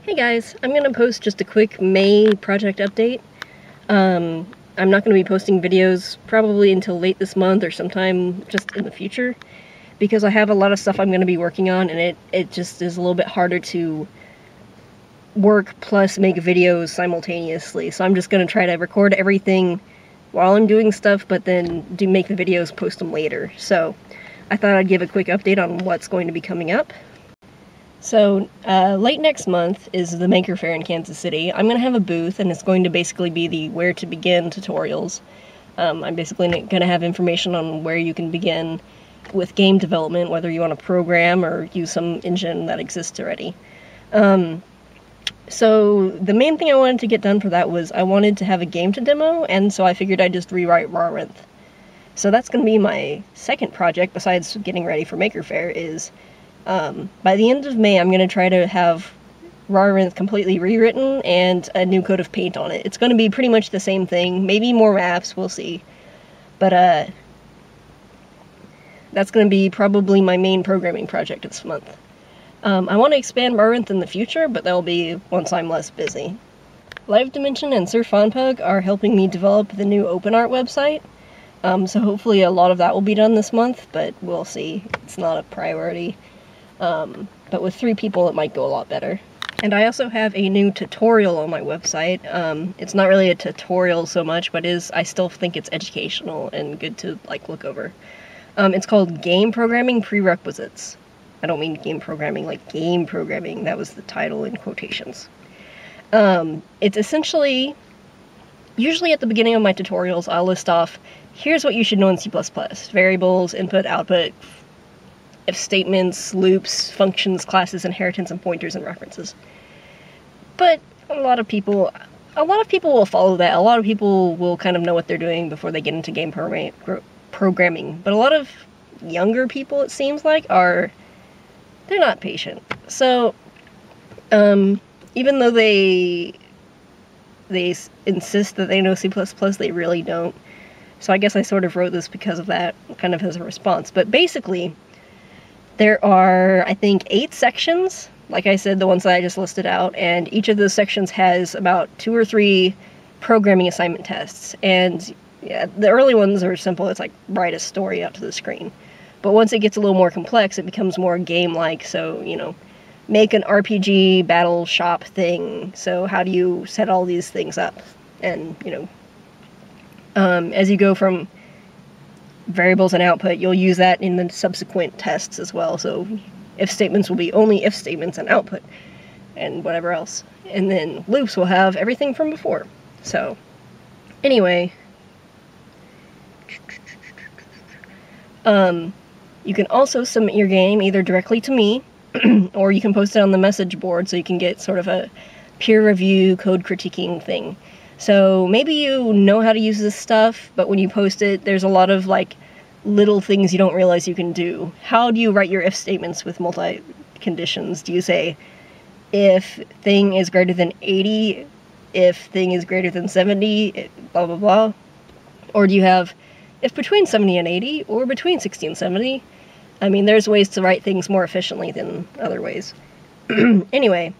Hey guys, I'm going to post just a quick May project update. I'm not going to be posting videos probably until late this month or sometime just in the future, because I have a lot of stuff I'm going to be working on, and it just is a little bit harder to work plus make videos simultaneously. So I'm just going to try to record everything while I'm doing stuff, but then make the videos, post them later. So I thought I'd give a quick update on what's going to be coming up. So, late next month is the Maker Faire in Kansas City. I'm going to have a booth, and it's going to basically be the where to begin tutorials. I'm basically going to have information on where you can begin with game development, whether you want to program or use some engine that exists already. So, the main thing I wanted to get done for that was I wanted to have a game to demo, and so I figured I'd just rewrite Rawr. So that's going to be my second project, besides getting ready for Maker Faire, is by the end of May, I'm going to try to have Rawr completely rewritten and a new coat of paint on it. It's going to be pretty much the same thing, maybe more maps, we'll see. But, that's going to be probably my main programming project this month. I want to expand Rawr in the future, but that'll be once I'm less busy. Live Dimension and Sir Fonpug are helping me develop the new OpenArt website. So hopefully a lot of that will be done this month, but we'll see. It's not a priority. But with 3 people it might go a lot better. And I also have a new tutorial on my website. It's not really a tutorial so much, but I still think it's educational and good to look over. It's called Game Programming Prerequisites. I don't mean game programming like game programming, that was the title in quotations. It's essentially, usually at the beginning of my tutorials I'll list off, here's what you should know in C++. Variables, input, output, if statements, loops, functions, classes, inheritance, and pointers and references. But a lot of people will follow that. A lot of people will kind of know what they're doing before they get into game programming. But a lot of younger people, it seems like, they're not patient. So, even though they insist that they know C++, they really don't. So I guess I sort of wrote this because of that, kind of as a response. But basically, there are, I think, 8 sections, like I said, the ones that I just listed out, and each of those sections has about 2 or 3 programming assignment tests. And yeah, the early ones are simple. It's like write a story out to the screen. But once it gets a little more complex, it becomes more game-like. So, make an RPG battle shop thing. So how do you set all these things up? And, as you go from variables and output, you'll use that in the subsequent tests as well. So if statements will be only if statements and output and whatever else. And then loops will have everything from before. So anyway, you can also submit your game either directly to me or you can post it on the message board so you can get sort of a peer review code critiquing thing. So maybe you know how to use this stuff, but when you post it, there's a lot of little things you don't realize you can do. How do you write your if statements with multi-conditions? Do you say, if thing is greater than 80, if thing is greater than 70, blah blah blah? Or do you have, if between 70 and 80, or between 60 and 70? I mean, there's ways to write things more efficiently than other ways. Anyway.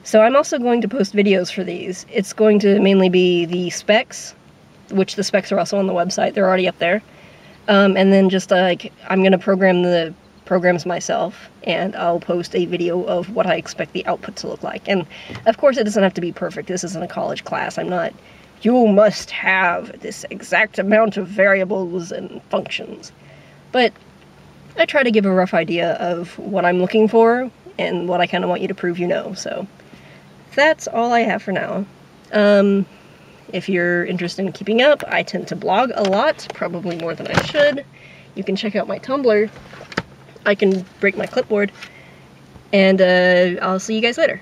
So I'm also going to post videos for these. It's going to mainly be the specs, which the specs are also on the website. They're already up there. And then just I'm going to program the programs myself, and I'll post a video of what I expect the output to look like. And of course it doesn't have to be perfect. This isn't a college class. I'm not, you must have this exact amount of variables and functions. But I try to give a rough idea of what I'm looking for and what I kind of want you to prove you know. So that's all I have for now. If you're interested in keeping up, I tend to blog a lot, probably more than I should. You can check out my Tumblr. I can break my clipboard. And I'll see you guys later.